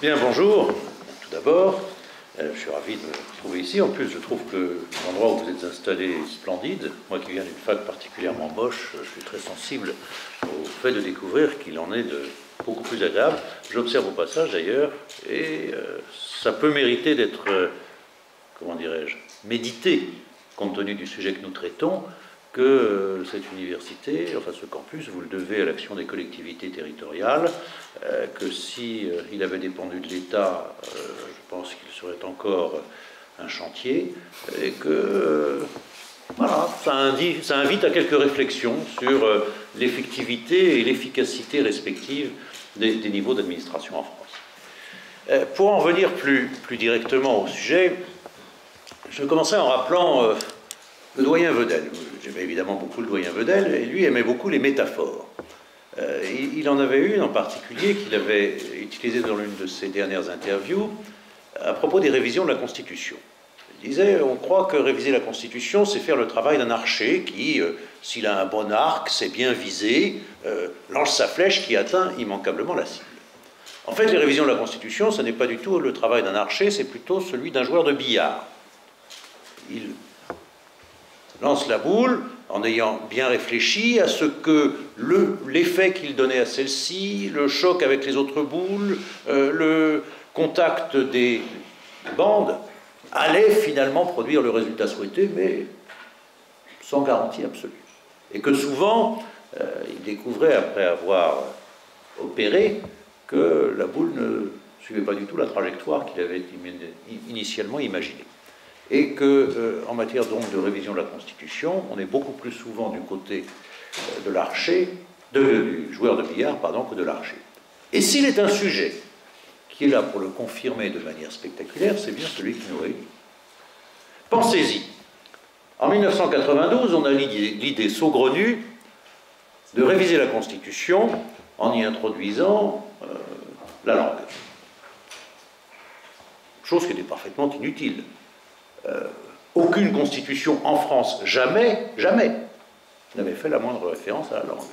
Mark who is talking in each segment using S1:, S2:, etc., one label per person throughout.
S1: Bien, bonjour, tout d'abord. Je suis ravi de vous retrouver ici. En plus, je trouve que l'endroit où vous êtes installé est splendide. Moi qui viens d'une fac particulièrement moche, je suis très sensible au fait de découvrir qu'il en est de beaucoup plus agréable. J'observe au passage d'ailleurs, et ça peut mériter d'être, comment dirais-je, médité, compte tenu du sujet que nous traitons, que cette université, enfin ce campus, vous le devez à l'action des collectivités territoriales, que si il avait dépendu de l'État, je pense qu'il serait encore un chantier, et que voilà, ça invite à quelques réflexions sur l'effectivité et l'efficacité respective des niveaux d'administration en France. Pour en venir plus directement au sujet, je commençais en rappelant le doyen Vedel. J'aimais évidemment beaucoup le doyen Vedel, et lui aimait beaucoup les métaphores. Il en avait une en particulier qu'il avait utilisée dans l'une de ses dernières interviews à propos des révisions de la Constitution. Il disait, on croit que réviser la Constitution, c'est faire le travail d'un archer qui, s'il a un bon arc, sait bien viser, lance sa flèche qui atteint immanquablement la cible. En fait, les révisions de la Constitution, ce n'est pas du tout le travail d'un archer, c'est plutôt celui d'un joueur de billard. Il lance la boule en ayant bien réfléchi à ce que l'effet qu'il donnait à celle-ci, le choc avec les autres boules, le contact des bandes, allait finalement produire le résultat souhaité, mais sans garantie absolue. Et que souvent, il découvrait, après avoir opéré, que la boule ne suivait pas du tout la trajectoire qu'il avait initialement imaginée. Et qu'en matière donc de révision de la Constitution, on est beaucoup plus souvent du côté de l'archer, du joueur de billard, pardon, que de l'archer. Et s'il est un sujet qui est là pour le confirmer de manière spectaculaire, c'est bien celui qui nous réunit. Pensez-y. En 1992, on a l'idée saugrenue de réviser la Constitution en y introduisant la langue. Chose qui était parfaitement inutile. Aucune constitution en France, jamais, n'avait fait la moindre référence à la langue.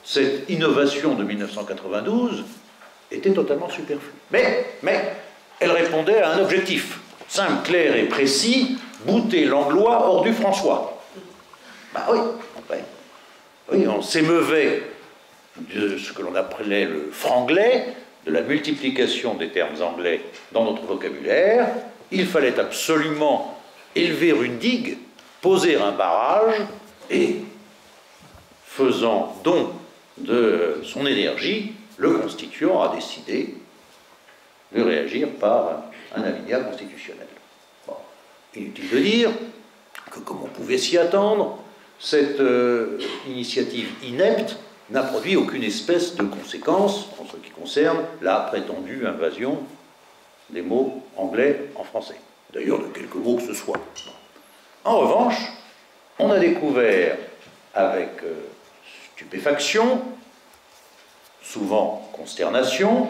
S1: Cette innovation de 1992 était totalement superflue. Mais elle répondait à un objectif simple, clair et précis, bouter l'anglois hors du François. Ben oui, on s'émeuvait de ce que l'on appelait le franglais, de la multiplication des termes anglais dans notre vocabulaire. Il fallait absolument élever une digue, poser un barrage, et, faisant don de son énergie, le constituant a décidé de réagir par un alinéa constitutionnel. Bon. Inutile de dire que, comme on pouvait s'y attendre, cette initiative inepte n'a produit aucune espèce de conséquence en ce qui concerne la prétendue invasion des mots anglais en français. D'ailleurs, de quelques mots que ce soit. En revanche, on a découvert avec stupéfaction, souvent consternation,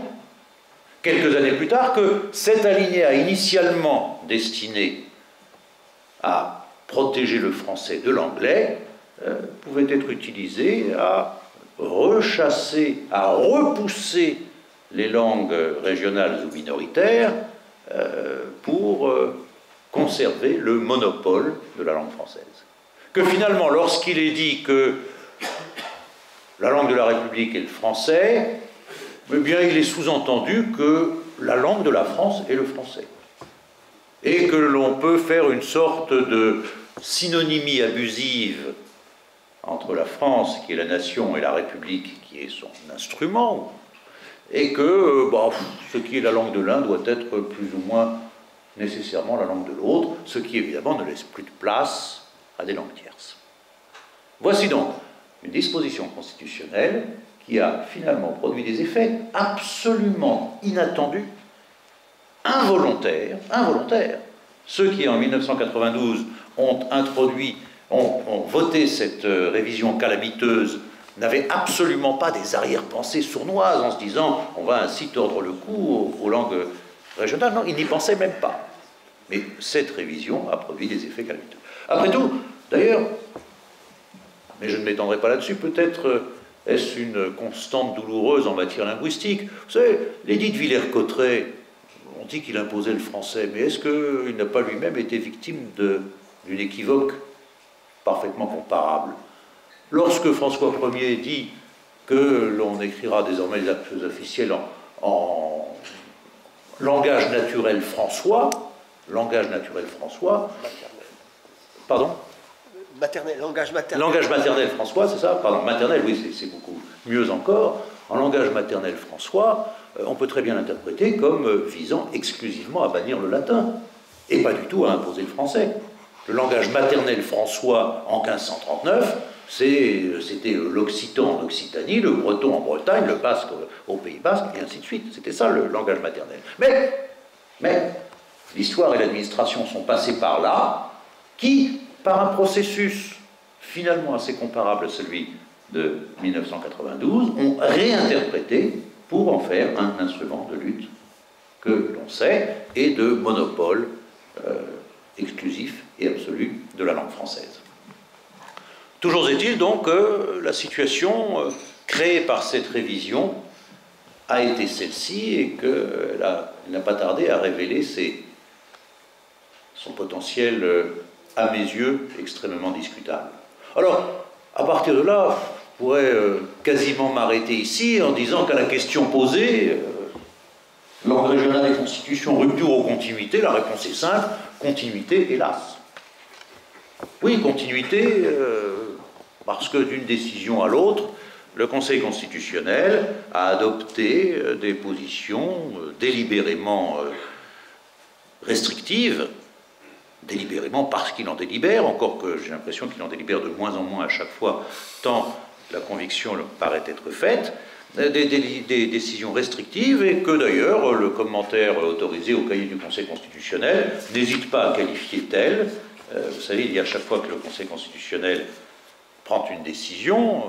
S1: quelques années plus tard, que cet alinéa initialement destiné à protéger le français de l'anglais pouvait être utilisé à rechasser, à repousser les langues régionales ou minoritaires pour conserver le monopole de la langue française. Que finalement, lorsqu'il est dit que la langue de la République est le français, eh bien, il est sous-entendu que la langue de la France est le français. Et que l'on peut faire une sorte de synonymie abusive entre la France, qui est la nation, et la République, qui est son instrument, et que ce qui est la langue de l'un doit être plus ou moins nécessairement la langue de l'autre, ce qui évidemment ne laisse plus de place à des langues tierces. Voici donc une disposition constitutionnelle qui a finalement produit des effets absolument inattendus, involontaires. Ceux qui en 1992 ont voté cette révision calamiteuse n'avaient absolument pas des arrière-pensées sournoises en se disant on va ainsi tordre le cou aux langues régionales. Non, ils n'y pensaient même pas. Mais cette révision a produit des effets calamiteux. Après tout, d'ailleurs, mais je ne m'étendrai pas là-dessus, peut-être Est-ce une constante douloureuse en matière linguistique? Vous savez, l'édit de Villers-Cotterêts, on dit qu'il imposait le français, mais est-ce qu'il n'a pas lui-même été victime d'une équivoque parfaitement comparable? Lorsque François Ier dit que l'on écrira désormais les actes officiels en langage naturel François, pardon?
S2: Maternel, langage maternel.
S1: Langage maternel François, c'est ça? Pardon, maternel, oui, c'est beaucoup mieux encore. En langage maternel François, on peut très bien l'interpréter comme visant exclusivement à bannir le latin, et pas du tout à imposer le français. Le langage maternel François en 1539, c'était l'occitan en Occitanie, le breton en Bretagne, le basque au Pays basque, et ainsi de suite. C'était ça le langage maternel. Mais l'histoire et l'administration sont passés par là, qui, par un processus finalement assez comparable à celui de 1992, ont réinterprété pour en faire un instrument de lutte que l'on sait et de monopole exclusif et absolu de la langue française. Toujours est-il donc que la situation créée par cette révision a été celle-ci et qu'elle n'a pas tardé à révéler son potentiel, à mes yeux, extrêmement discutable. Alors, à partir de là, je pourrais quasiment m'arrêter ici en disant qu'à la question posée, langue régionale et constitution, rupture ou continuité, la réponse est simple, continuité, hélas. Oui, continuité, parce que d'une décision à l'autre, le Conseil constitutionnel a adopté des positions délibérément restrictives, délibérément parce qu'il en délibère, encore que j'ai l'impression qu'il en délibère de moins en moins à chaque fois, tant la conviction paraît être faite, des décisions restrictives, et que d'ailleurs le commentaire autorisé au cahier du Conseil constitutionnel n'hésite pas à qualifier tel. Vous savez, il y a à chaque fois que le Conseil constitutionnel prend une décision,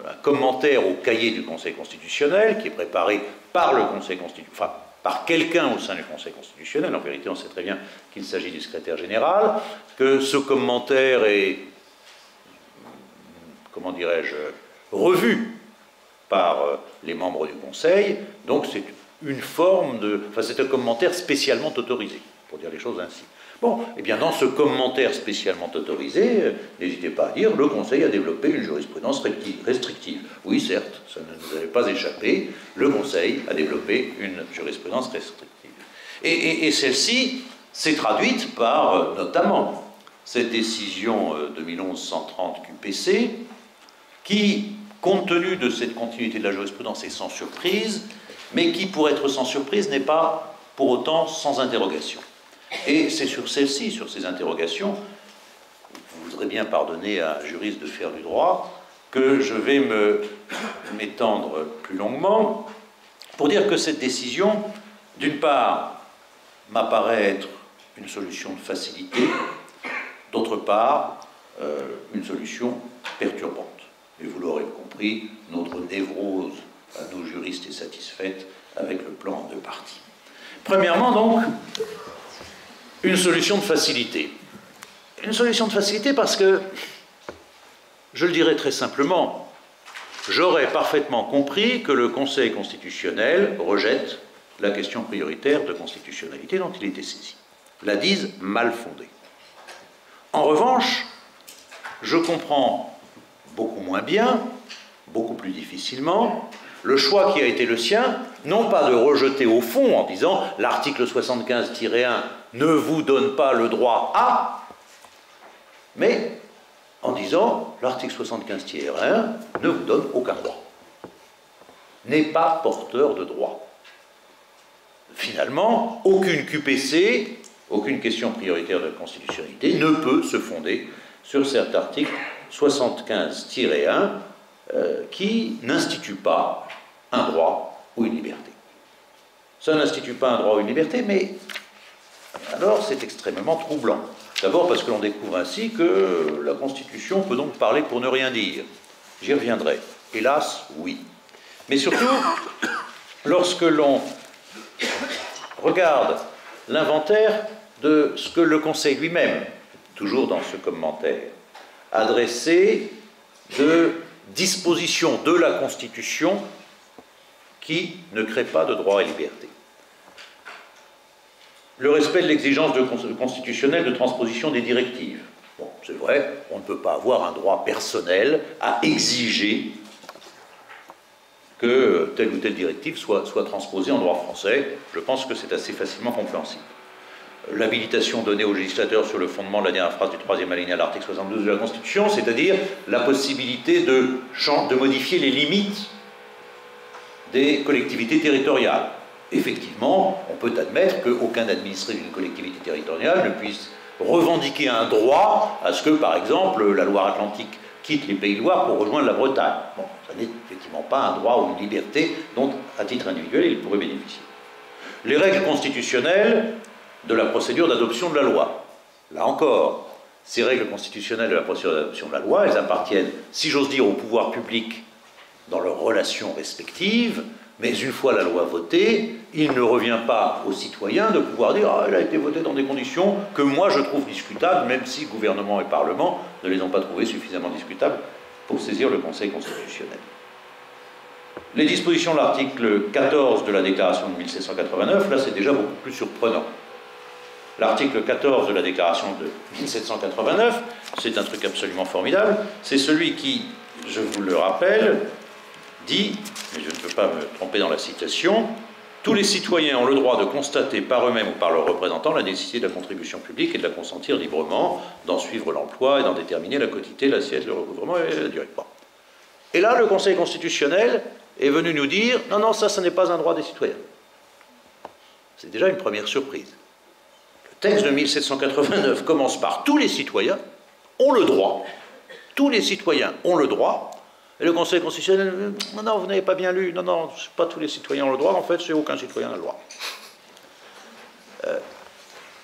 S1: un commentaire au cahier du Conseil constitutionnel, qui est préparé par le Conseil constitutionnel, enfin, par quelqu'un au sein du Conseil constitutionnel. En vérité, on sait très bien qu'il s'agit du secrétaire général, que ce commentaire est, comment dirais-je, revu par les membres du Conseil, donc c'est une forme de... Enfin, c'est un commentaire spécialement autorisé, pour dire les choses ainsi. Bon, eh bien, dans ce commentaire spécialement autorisé, n'hésitez pas à dire, le Conseil a développé une jurisprudence restrictive. Oui, certes, ça ne nous avait pas échappé, le Conseil a développé une jurisprudence restrictive. Et celle-ci s'est traduite par, notamment, cette décision 2011-130 QPC, qui, compte tenu de cette continuité de la jurisprudence, est sans surprise, mais qui, pour être sans surprise, n'est pas pour autant sans interrogation. Et c'est sur celle-ci, sur ces interrogations, vous voudrez bien pardonner à un juriste de faire du droit, que je vais m'étendre plus longuement, pour dire que cette décision, d'une part, m'apparaît être une solution de facilité, d'autre part, une solution perturbante. Et vous l'aurez compris, notre névrose à nos juristes est satisfaite avec le plan en deux parties. Premièrement, donc, une solution de facilité. Une solution de facilité parce que, je le dirais très simplement, j'aurais parfaitement compris que le Conseil constitutionnel rejette la question prioritaire de constitutionnalité dont il était saisi. La dise mal fondée. En revanche, je comprends beaucoup moins bien, beaucoup plus difficilement, le choix qui a été le sien, non pas de rejeter au fond en disant l'article 75-1 ne vous donne pas le droit à, mais en disant l'article 75-1 ne vous donne aucun droit, n'est pas porteur de droit. Finalement, aucune QPC, aucune question prioritaire de constitutionnalité ne peut se fonder sur cet article 75-1 qui n'institue pas un droit ou une liberté. Ça n'institue pas un droit ou une liberté, mais alors c'est extrêmement troublant. D'abord parce que l'on découvre ainsi que la Constitution peut donc parler pour ne rien dire. J'y reviendrai. Hélas, oui. Mais surtout, lorsque l'on regarde l'inventaire de ce que le Conseil lui-même, toujours dans ce commentaire, a dressé de disposition de la Constitution qui ne crée pas de droits et libertés. Le respect de l'exigence constitutionnelle de transposition des directives. Bon, c'est vrai, on ne peut pas avoir un droit personnel à exiger que telle ou telle directive soit transposée en droit français. Je pense que c'est assez facilement compréhensible. L'habilitation donnée au législateur sur le fondement de la dernière phrase du 3e alinéa de l'article 72 de la Constitution, c'est-à-dire la possibilité de modifier les limites des collectivités territoriales. Effectivement, on peut admettre qu'aucun administré d'une collectivité territoriale ne puisse revendiquer un droit à ce que, par exemple, la Loire-Atlantique quitte les Pays de Loire pour rejoindre la Bretagne. Bon, ça n'est effectivement pas un droit ou une liberté dont, à titre individuel, il pourrait bénéficier. Les règles constitutionnelles de la procédure d'adoption de la loi. Là encore, ces règles constitutionnelles de la procédure d'adoption de la loi, elles appartiennent, si j'ose dire, au pouvoir public dans leurs relations respectives, mais une fois la loi votée, il ne revient pas aux citoyens de pouvoir dire « Ah, elle a été votée dans des conditions que moi je trouve discutables, même si gouvernement et Parlement ne les ont pas trouvées suffisamment discutables pour saisir le Conseil constitutionnel. » Les dispositions de l'article 14 de la Déclaration de 1789, là c'est déjà beaucoup plus surprenant. L'article 14 de la Déclaration de 1789, c'est un truc absolument formidable, c'est celui qui, je vous le rappelle, dit, mais je ne peux pas me tromper dans la citation, « Tous les citoyens ont le droit de constater par eux-mêmes ou par leurs représentants la nécessité de la contribution publique et de la consentir librement, d'en suivre l'emploi et d'en déterminer la quantité, l'assiette, le recouvrement et la durée. » Et là, le Conseil constitutionnel est venu nous dire « Non, non, ça n'est pas un droit des citoyens. » C'est déjà une première surprise. Le texte de 1789 commence par « Tous les citoyens ont le droit. » Tous les citoyens ont le droit. Et le Conseil constitutionnel, non, non, vous n'avez pas bien lu, non, non, pas tous les citoyens ont le droit, en fait, c'est aucun citoyen a le droit.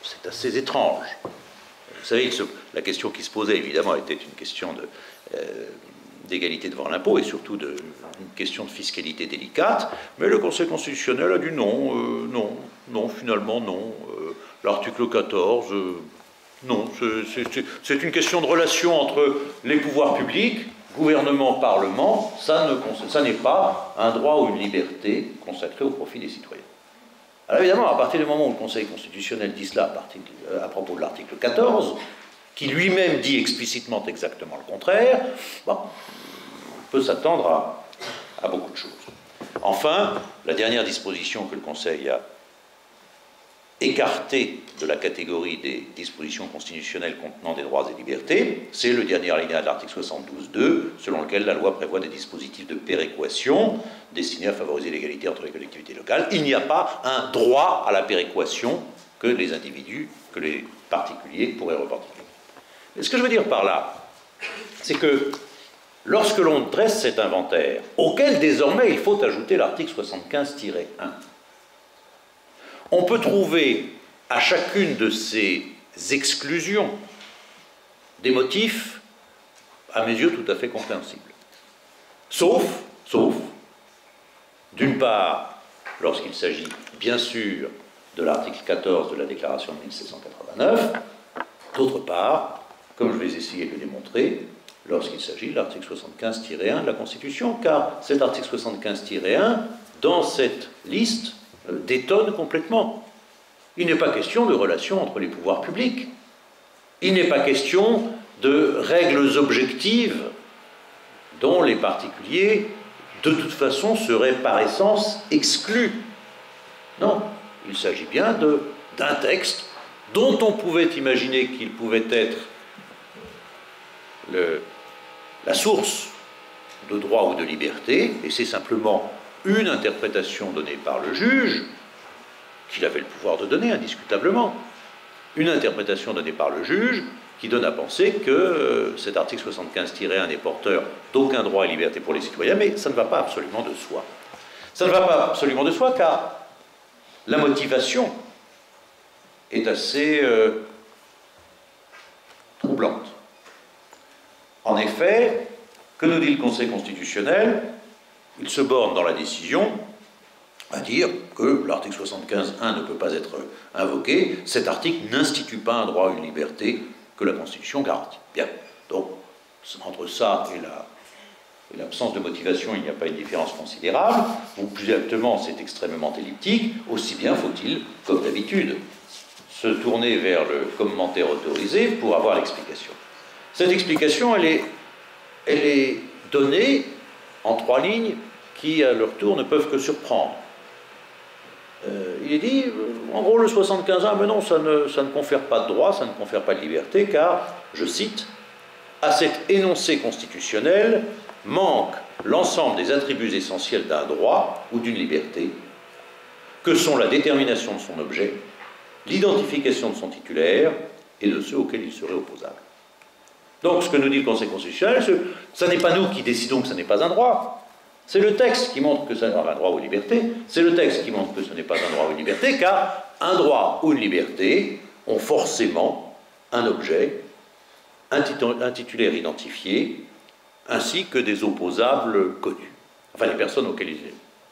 S1: C'est assez étrange. Vous savez, la question qui se posait, évidemment, était une question d'égalité devant l'impôt et surtout une question de fiscalité délicate, mais le Conseil constitutionnel a dit non, non, finalement, non. L'article 14, non, c'est une question de relation entre les pouvoirs publics, gouvernement, parlement, ça n'est pas un droit ou une liberté consacrée au profit des citoyens. Alors évidemment, à partir du moment où le Conseil constitutionnel dit cela à propos de l'article 14, qui lui-même dit explicitement exactement le contraire, bon, on peut s'attendre à beaucoup de choses. Enfin, la dernière disposition que le Conseil a écarté de la catégorie des dispositions constitutionnelles contenant des droits et libertés, c'est le dernier alinéa de l'article 72.2, selon lequel la loi prévoit des dispositifs de péréquation destinés à favoriser l'égalité entre les collectivités locales. Il n'y a pas un droit à la péréquation que les individus, que les particuliers pourraient revendiquer. Et ce que je veux dire par là, c'est que lorsque l'on dresse cet inventaire, auquel désormais il faut ajouter l'article 75-1, on peut trouver à chacune de ces exclusions des motifs, à mes yeux, tout à fait compréhensibles. Sauf, d'une part, lorsqu'il s'agit, bien sûr, de l'article 14 de la Déclaration de 1789, d'autre part, comme je vais essayer de le démontrer, lorsqu'il s'agit de l'article 75-1 de la Constitution, car cet article 75-1, dans cette liste, détonne complètement. Il n'est pas question de relations entre les pouvoirs publics. Il n'est pas question de règles objectives dont les particuliers, de toute façon, seraient par essence exclus. Non, il s'agit bien d'un texte dont on pouvait imaginer qu'il pouvait être la source de droit ou de liberté, et c'est simplement une interprétation donnée par le juge, qu'il avait le pouvoir de donner indiscutablement, une interprétation donnée par le juge qui donne à penser que cet article 75-1 n'est porteur d'aucun droit et liberté pour les citoyens, mais ça ne va pas absolument de soi. Ça ne va pas absolument de soi car la motivation est assez troublante. En effet, que nous dit le Conseil constitutionnel? Il se borne dans la décision à dire que l'article 75.1 ne peut pas être invoqué. Cet article n'institue pas un droit ou une liberté que la Constitution garantit. Bien. Donc, entre ça et et l'absence de motivation, il n'y a pas une différence considérable, ou plus exactement, c'est extrêmement elliptique, aussi bien faut-il, comme d'habitude, se tourner vers le commentaire autorisé pour avoir l'explication. Cette explication, elle est donnée en 3 lignes qui, à leur tour, ne peuvent que surprendre. Il est dit, en gros, le 75A, mais non, ça ne confère pas de droit, ça ne confère pas de liberté, car, je cite, « à cet énoncé constitutionnel manque l'ensemble des attributs essentiels d'un droit ou d'une liberté, que sont la détermination de son objet, l'identification de son titulaire et de ceux auxquels il serait opposable. » Donc, ce que nous dit le Conseil constitutionnel, ce n'est pas nous qui décidons que ce n'est pas un droit. C'est le texte qui montre que ce n'est pas un droit ou une liberté, c'est le texte qui montre que ce n'est pas un droit ou une liberté, car un droit ou une liberté ont forcément un objet, un titulaire identifié, ainsi que des opposables connus. Enfin, les personnes auxquelles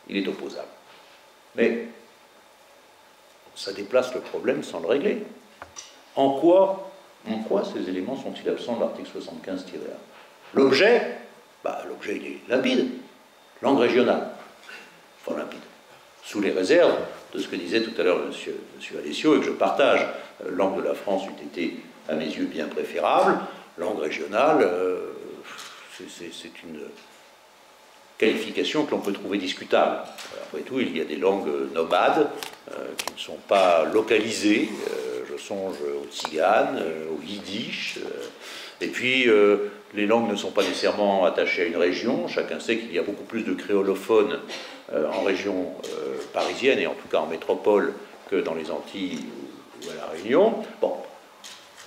S1: il est opposable. Mais ça déplace le problème sans le régler. En quoi ces éléments sont-ils absents de l'article 75-1 ? L'objet, l'objet il est limpide. Langue régionale, enfin limpide, sous les réserves de ce que disait tout à l'heure M. Alessio, et que je partage. Langue de la France eût été, à mes yeux, bien préférable. Langue régionale, c'est une qualification que l'on peut trouver discutable. Après tout, il y a des langues nomades qui ne sont pas localisées. Je songe aux tziganes, au yiddish, et puis les langues ne sont pas nécessairement attachées à une région. Chacun sait qu'il y a beaucoup plus de créolophones en région parisienne, et en tout cas en métropole, que dans les Antilles ou à La Réunion. Bon,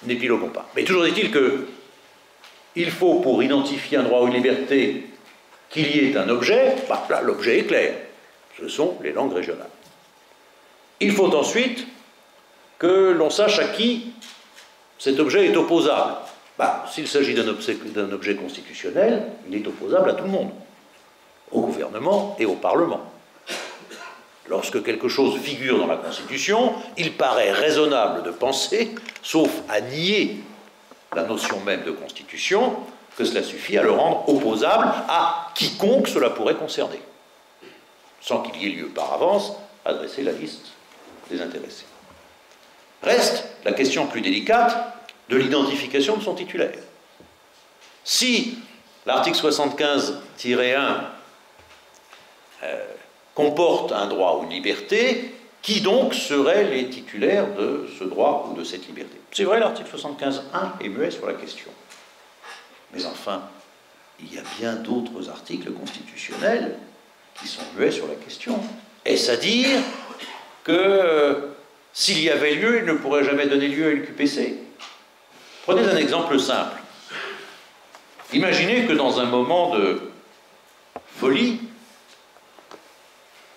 S1: n'épiloguons pas. Mais toujours est-il qu'il faut, pour identifier un droit ou une liberté, qu'il y ait un objet. Là, l'objet est clair. Ce sont les langues régionales. Il faut ensuite que l'on sache à qui cet objet est opposable. S'il s'agit d'un objet constitutionnel, il est opposable à tout le monde, au gouvernement et au Parlement. Lorsque quelque chose figure dans la Constitution, il paraît raisonnable de penser, sauf à nier la notion même de Constitution, que cela suffit à le rendre opposable à quiconque cela pourrait concerner, sans qu'il y ait lieu par avance à dresser la liste des intéressés. Reste la question plus délicate de l'identification de son titulaire. Si l'article 75-1 comporte un droit ou une liberté, qui donc seraient les titulaires de ce droit ou de cette liberté? C'est vrai, l'article 75-1 est muet sur la question. Mais enfin, il y a bien d'autres articles constitutionnels qui sont muets sur la question. Est-ce à dire que s'il y avait lieu, il ne pourrait jamais donner lieu à une QPC? Prenez un exemple simple. Imaginez que dans un moment de folie,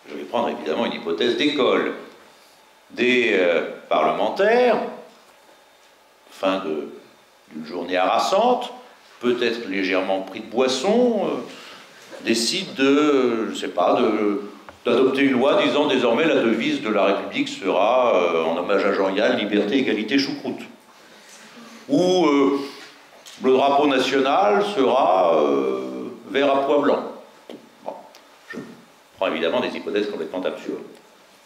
S1: je vais prendre évidemment une hypothèse d'école, des parlementaires, fin d'une journée harassante, peut-être légèrement pris de boisson, décident d'adopter une loi disant désormais la devise de la République sera, en hommage à Jean-Yann, liberté, égalité, choucroute. Ou le drapeau national sera vert à pois blanc. Bon, je prends évidemment des hypothèses complètement absurdes.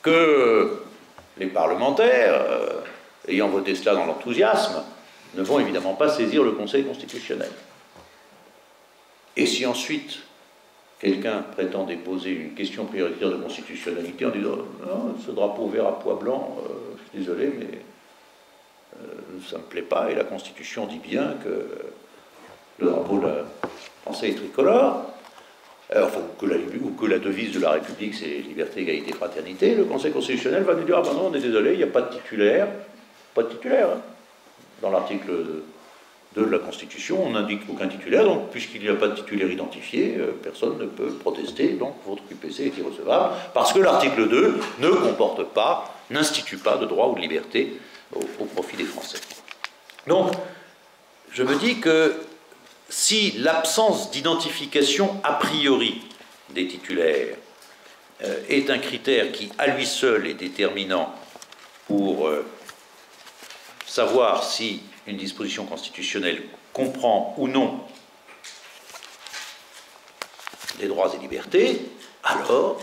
S1: Que les parlementaires, ayant voté cela dans l'enthousiasme, ne vont évidemment pas saisir le Conseil constitutionnel. Et si ensuite quelqu'un prétend déposer une question prioritaire de constitutionnalité en disant « Non, ce drapeau vert à pois blanc, je suis désolé, mais ça ne me plaît pas, et la Constitution dit bien que le drapeau français est tricolore, ou que la devise de la République c'est liberté, égalité, fraternité », le Conseil constitutionnel va nous dire « Ah ben non, on est désolé, il n'y a pas de titulaire. » Pas de titulaire. Hein. Dans l'article 2 de la Constitution, on n'indique aucun titulaire, donc puisqu'il n'y a pas de titulaire identifié, personne ne peut protester, donc votre QPC est irrecevable, parce que l'article 2 ne comporte pas, n'institue pas de droit ou de liberté au profit des Français. Donc, je me dis que si l'absence d'identification a priori des titulaires est un critère qui, à lui seul, est déterminant pour savoir si une disposition constitutionnelle comprend ou non des droits et libertés, alors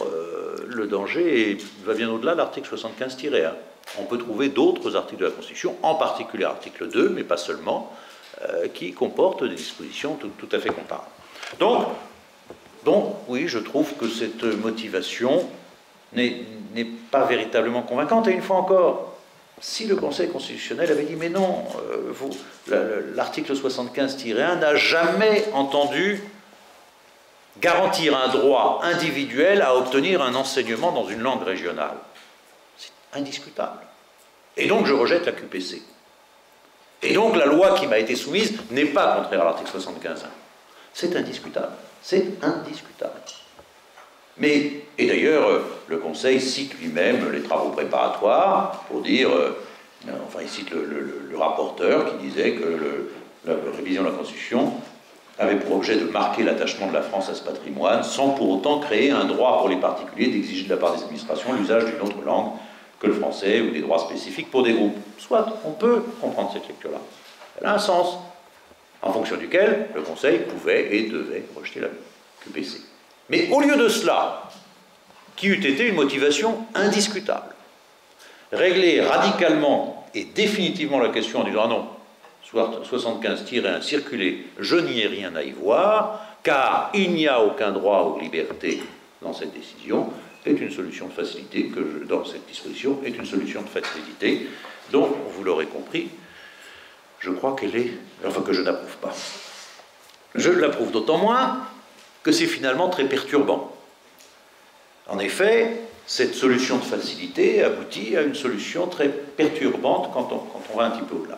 S1: le danger va bien au-delà de l'article 75-1. On peut trouver d'autres articles de la Constitution, en particulier l'article 2, mais pas seulement, qui comportent des dispositions tout à fait comparables. Donc, oui, je trouve que cette motivation n'est pas véritablement convaincante. Et une fois encore, si le Conseil constitutionnel avait dit « mais non, l'article 75-1 n'a jamais entendu garantir un droit individuel à obtenir un enseignement dans une langue régionale », c'est indiscutable. Et donc je rejette la QPC. Et donc la loi qui m'a été soumise n'est pas contraire à l'article 75-1. C'est indiscutable. C'est indiscutable. Mais, et d'ailleurs, le Conseil cite lui-même les travaux préparatoires pour dire, enfin il cite le rapporteur qui disait que la révision de la Constitution avait pour objet de marquer l'attachement de la France à ce patrimoine, sans pour autant créer un droit pour les particuliers d'exiger de la part des administrations l'usage d'une autre langue que le français ou des droits spécifiques pour des groupes. Soit, on peut comprendre cette lecture-là. Elle a un sens, en fonction duquel le Conseil pouvait et devait rejeter la QPC. Mais au lieu de cela, qui eût été une motivation indiscutable, régler radicalement et définitivement la question en disant « ah non, 75-1 circulé, je n'y ai rien à y voir, car il n'y a aucun droit aux libertés dans cette décision », est une solution de facilité, dans cette disposition, est une solution de facilité, dont, vous l'aurez compris, je crois qu'elle est, enfin que je n'approuve pas. Je l'approuve d'autant moins que c'est finalement très perturbant. En effet, cette solution de facilité aboutit à une solution très perturbante quand on va un petit peu au-delà.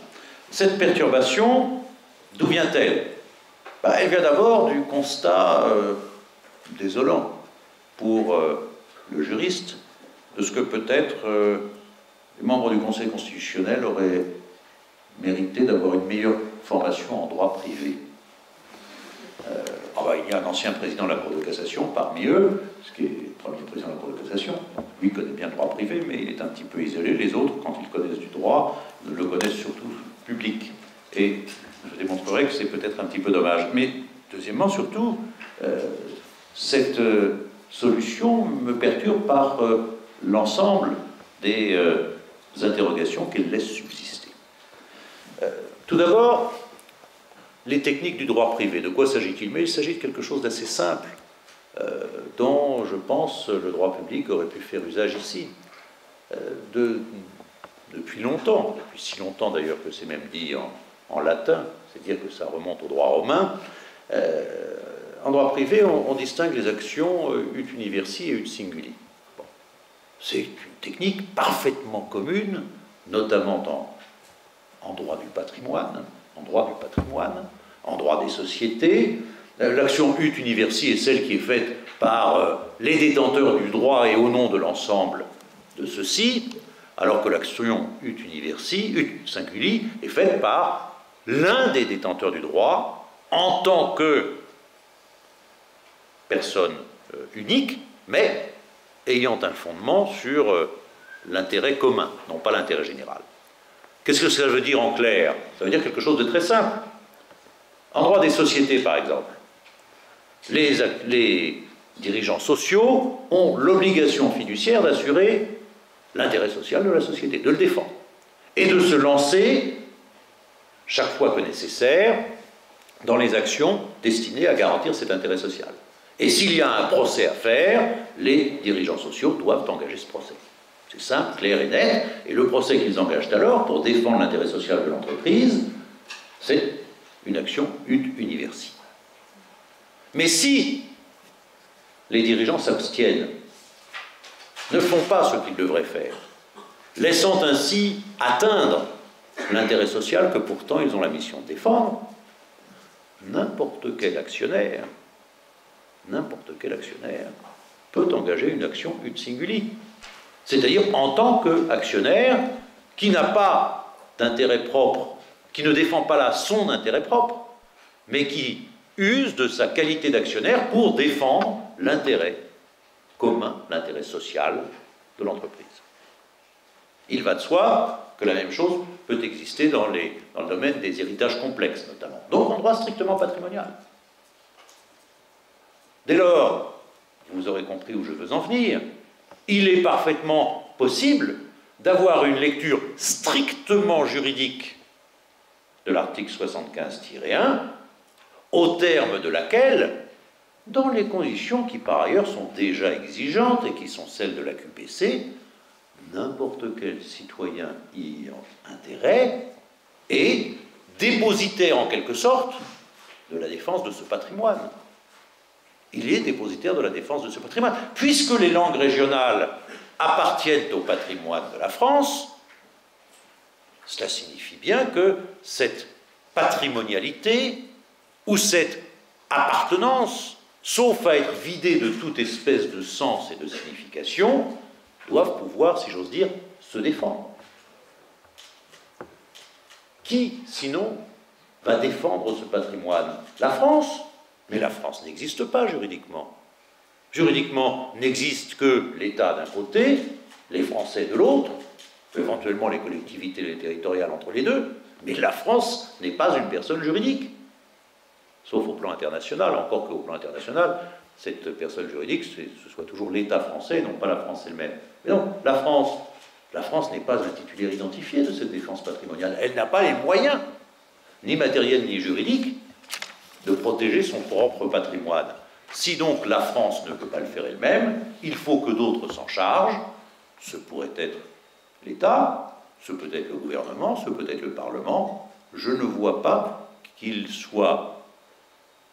S1: Cette perturbation, d'où vient-elle? Elle vient d'abord du constat désolant pour le juriste de ce que peut-être les membres du Conseil constitutionnel auraient mérité d'avoir une meilleure formation en droit privé. Il y a un ancien président de la Cour de cassation parmi eux, ce qui est le premier président de la Cour de cassation. Lui connaît bien le droit privé, mais il est un petit peu isolé. Les autres, quand ils connaissent du droit, le connaissent surtout public. Et je démontrerai que c'est peut-être un petit peu dommage. Mais deuxièmement, surtout, cette solution me perturbe par l'ensemble des interrogations qu'elle laisse subsister. Tout d'abord, les techniques du droit privé. De quoi s'agit-il? Mais il s'agit de quelque chose d'assez simple, dont, je pense, le droit public aurait pu faire usage ici. Depuis longtemps, depuis si longtemps d'ailleurs que c'est même dit en latin, c'est-à-dire que ça remonte au droit romain, en droit privé, on distingue les actions ut universi et ut singuli. Bon. C'est une technique parfaitement commune, notamment en droit du patrimoine, en droit des sociétés. L'action ut universi est celle qui est faite par les détenteurs du droit et au nom de l'ensemble de ceux-ci, alors que l'action ut universi, ut singuli, est faite par l'un des détenteurs du droit en tant que personne unique, mais ayant un fondement sur l'intérêt commun, non pas l'intérêt général. Qu'est-ce que ça veut dire en clair? Ça veut dire quelque chose de très simple. En droit des sociétés, par exemple, les dirigeants sociaux ont l'obligation fiduciaire d'assurer l'intérêt social de la société, de le défendre, et de se lancer, chaque fois que nécessaire, dans les actions destinées à garantir cet intérêt social. Et s'il y a un procès à faire, les dirigeants sociaux doivent engager ce procès. C'est simple, clair et net, et le procès qu'ils engagent alors pour défendre l'intérêt social de l'entreprise, c'est une action ut universi. Mais si les dirigeants s'abstiennent, ne font pas ce qu'ils devraient faire, laissant ainsi atteindre l'intérêt social que pourtant ils ont la mission de défendre, n'importe quel actionnaire peut engager une action ut singuli. C'est-à-dire en tant qu'actionnaire qui n'a pas d'intérêt propre, qui ne défend pas là son intérêt propre, mais qui use de sa qualité d'actionnaire pour défendre l'intérêt commun, l'intérêt social de l'entreprise. Il va de soi que la même chose peut exister dans le domaine des héritages complexes, notamment. Donc en droit strictement patrimonial. Dès lors, vous aurez compris où je veux en venir, il est parfaitement possible d'avoir une lecture strictement juridique de l'article 75-1, au terme de laquelle, dans les conditions qui par ailleurs sont déjà exigeantes et qui sont celles de la QPC, n'importe quel citoyen y ayant intérêt est dépositaire en quelque sorte de la défense de ce patrimoine. Il est dépositaire de la défense de ce patrimoine. Puisque les langues régionales appartiennent au patrimoine de la France, cela signifie bien que cette patrimonialité ou cette appartenance, sauf à être vidée de toute espèce de sens et de signification, doivent pouvoir, si j'ose dire, se défendre. Qui, sinon, va défendre ce patrimoine? La France. Mais la France n'existe pas juridiquement. Juridiquement, n'existe que l'État d'un côté, les Français de l'autre, éventuellement les collectivités territoriales entre les deux, mais la France n'est pas une personne juridique. Sauf au plan international, encore qu'au plan international, cette personne juridique, ce soit toujours l'État français, et non pas la France elle-même. Mais non, la France n'est pas un titulaire identifié de cette défense patrimoniale. Elle n'a pas les moyens, ni matériels ni juridiques, de protéger son propre patrimoine. Si donc la France ne peut pas le faire elle-même, il faut que d'autres s'en chargent. Ce pourrait être l'État, ce peut être le gouvernement, ce peut être le Parlement. Je ne vois pas qu'il soit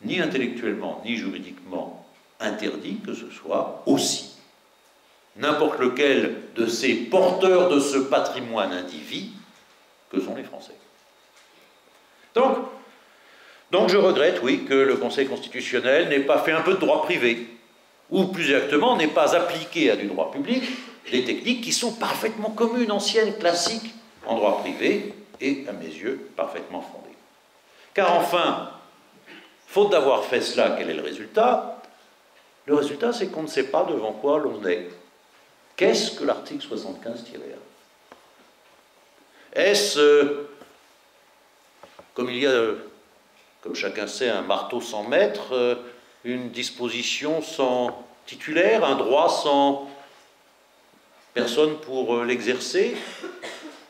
S1: ni intellectuellement ni juridiquement interdit que ce soit aussi n'importe lequel de ces porteurs de ce patrimoine indivis que sont les Français. Donc je regrette, oui, que le Conseil constitutionnel n'ait pas fait un peu de droit privé, ou plus exactement, n'ait pas appliqué à du droit public des techniques qui sont parfaitement communes, anciennes, classiques, en droit privé, et, à mes yeux, parfaitement fondées. Car enfin, faute d'avoir fait cela, quel est le résultat? Le résultat, c'est qu'on ne sait pas devant quoi l'on est. Qu'est-ce que l'article 75-1? Est-ce, comme il y a, comme chacun sait, un marteau sans maître, une disposition sans titulaire, un droit sans personne pour l'exercer?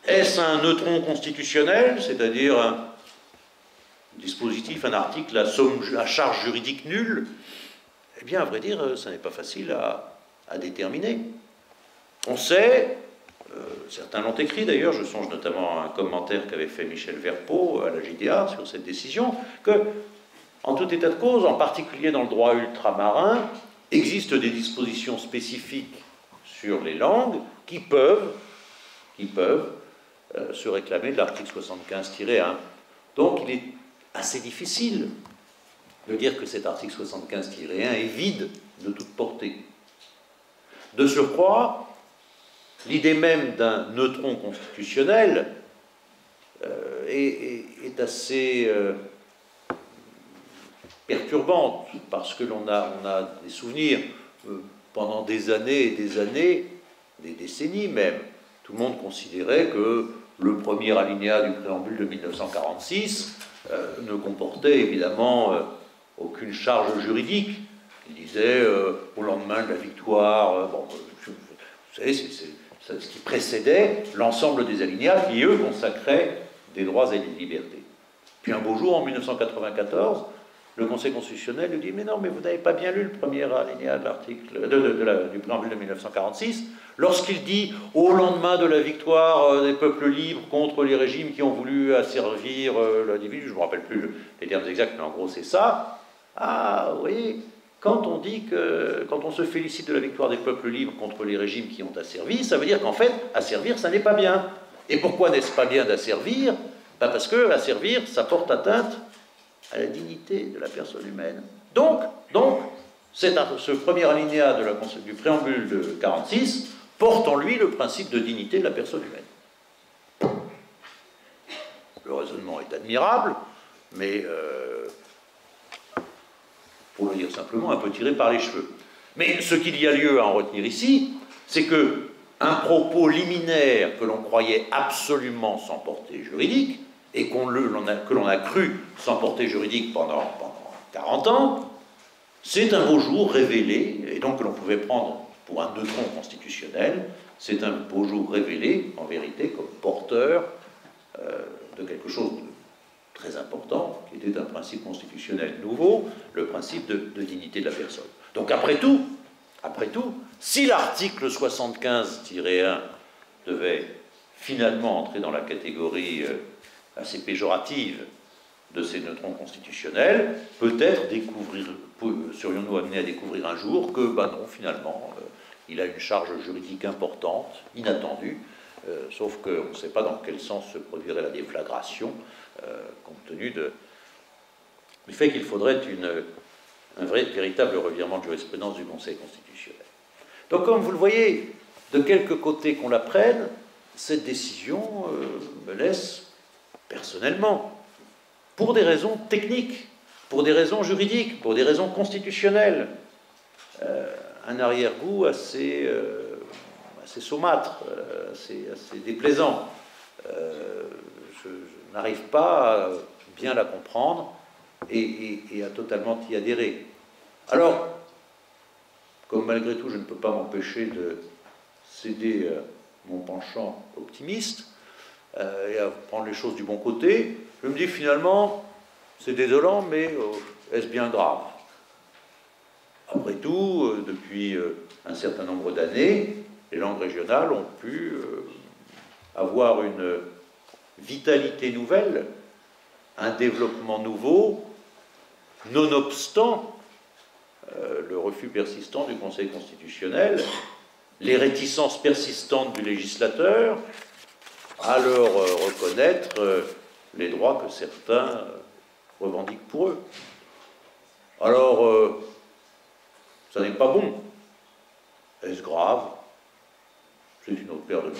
S1: Est-ce un neutron constitutionnel, c'est-à-dire un dispositif, un article à charge juridique nulle? Eh bien, à vrai dire, ça n'est pas facile à déterminer. On sait, certains l'ont écrit d'ailleurs, je songe notamment à un commentaire qu'avait fait Michel Verpeau à la JDA sur cette décision, que, en tout état de cause, en particulier dans le droit ultramarin, existent des dispositions spécifiques sur les langues qui peuvent se réclamer de l'article 75-1. Donc il est assez difficile de dire que cet article 75-1 est vide de toute portée. De surcroît, l'idée même d'un neutron constitutionnel est assez perturbante, parce que on a des souvenirs pendant des années et des années, des décennies même. Tout le monde considérait que le premier alinéa du préambule de 1946 ne comportait évidemment aucune charge juridique. Il disait au lendemain de la victoire, vous savez, c'est ce qui précédait l'ensemble des alinéas qui, eux, consacraient des droits et des libertés. Puis un beau jour, en 1994, le Conseil constitutionnel lui dit « Mais non, mais vous n'avez pas bien lu le premier alinéa de l'article du préambule de 1946 » lorsqu'il dit « Au lendemain de la victoire des peuples libres contre les régimes qui ont voulu asservir l'individu », je ne me rappelle plus les termes exacts, mais en gros c'est ça. Ah, vous voyez, quand on se félicite de la victoire des peuples libres contre les régimes qui ont asservi, ça veut dire qu'en fait, asservir, ça n'est pas bien. Et pourquoi n'est-ce pas bien d'asservir? Parce que asservir, ça porte atteinte à la dignité de la personne humaine. Donc ce premier alinéa du préambule de 1946 porte en lui le principe de dignité de la personne humaine. Le raisonnement est admirable, mais, pour le dire simplement, un peu tiré par les cheveux. Mais ce qu'il y a lieu à en retenir ici, c'est que un propos liminaire que l'on croyait absolument sans portée juridique, et que l'on a cru sans portée juridique pendant 40 ans, C'est un beau jour révélé, et donc que l'on pouvait prendre pour un neutron constitutionnel. C'est un beau jour révélé, en vérité, comme porteur de quelque chose de très important, qui était un principe constitutionnel nouveau, le principe de dignité de la personne. Donc après tout, si l'article 75-1 devait finalement entrer dans la catégorie assez péjorative de ces neutrons constitutionnels, peut-être serions-nous amenés à découvrir un jour que, non, finalement, il a une charge juridique importante, inattendue, sauf qu'on ne sait pas dans quel sens se produirait la déflagration, compte tenu du fait qu'il faudrait un véritable revirement de jurisprudence du Conseil constitutionnel. Donc, comme vous le voyez, de quelque côté qu'on la prenne, cette décision me laisse personnellement, pour des raisons techniques, pour des raisons juridiques, pour des raisons constitutionnelles, un arrière-goût assez saumâtre, assez déplaisant. Je n'arrive pas à bien la comprendre et à totalement y adhérer. Alors, comme malgré tout, je ne peux pas m'empêcher de céder mon penchant optimiste et à prendre les choses du bon côté, je me dis finalement, c'est désolant, mais est-ce bien grave? Après tout, depuis un certain nombre d'années, les langues régionales ont pu avoir une vitalité nouvelle, un développement nouveau, nonobstant le refus persistant du Conseil constitutionnel, les réticences persistantes du législateur à leur reconnaître les droits que certains revendiquent pour eux. Alors, ça n'est pas bon. Est-ce grave? C'est une autre paire de manches.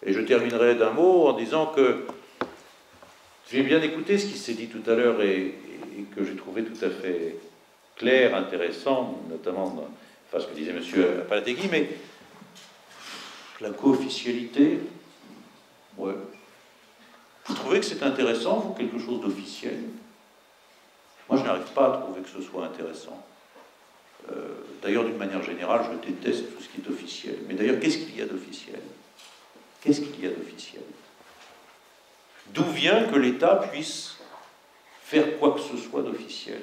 S1: Et je terminerai d'un mot en disant que j'ai bien écouté ce qui s'est dit tout à l'heure et que j'ai trouvé tout à fait clair, intéressant, notamment dans ce que disait M. Palategui, mais la co-officialité, ouais. Vous trouvez que c'est intéressant, vous, quelque chose d'officiel? Moi, je n'arrive pas à trouver que ce soit intéressant. D'ailleurs, d'une manière générale, je déteste tout ce qui est officiel. Mais d'ailleurs, qu'est-ce qu'il y a d'officiel? Qu'est-ce qu'il y a d'officiel? D'où vient que l'État puisse faire quoi que ce soit d'officiel?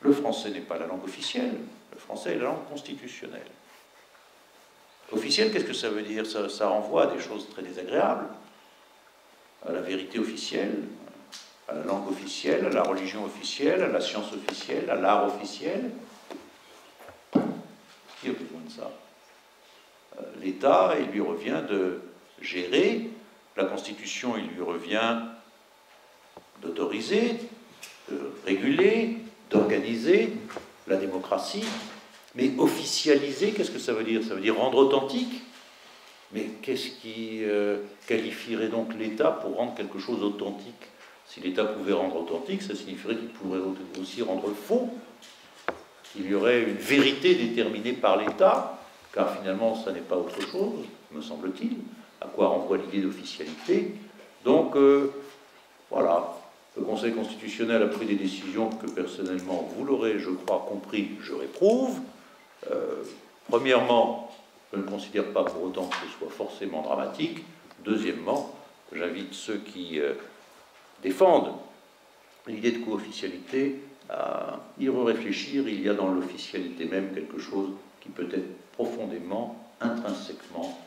S1: Le français n'est pas la langue officielle. Le français est la langue constitutionnelle. Officiel, qu'est-ce que ça veut dire? Ça renvoie à des choses très désagréables. À la vérité officielle, à la langue officielle, à la religion officielle, à la science officielle, à l'art officiel. Qui a besoin de ça? L'État, il lui revient de gérer. La Constitution, il lui revient d'autoriser, de réguler, d'organiser la démocratie. Mais officialiser, qu'est-ce que ça veut dire? Ça veut dire rendre authentique. Mais qu'est-ce qui qualifierait donc l'État pour rendre quelque chose authentique? Si l'État pouvait rendre authentique, ça signifierait qu'il pourrait aussi rendre faux. Il y aurait une vérité déterminée par l'État, car finalement, ça n'est pas autre chose, me semble-t-il, à quoi renvoie l'idée d'officialité. Donc, voilà, le Conseil constitutionnel a pris des décisions que, personnellement, vous l'aurez, je crois, compris, je réprouve. Premièrement, je ne considère pas pour autant que ce soit forcément dramatique. Deuxièmement, j'invite ceux qui défendent l'idée de co-officialité à y réfléchir. Il y a dans l'officialité même quelque chose qui peut être profondément, intrinsèquement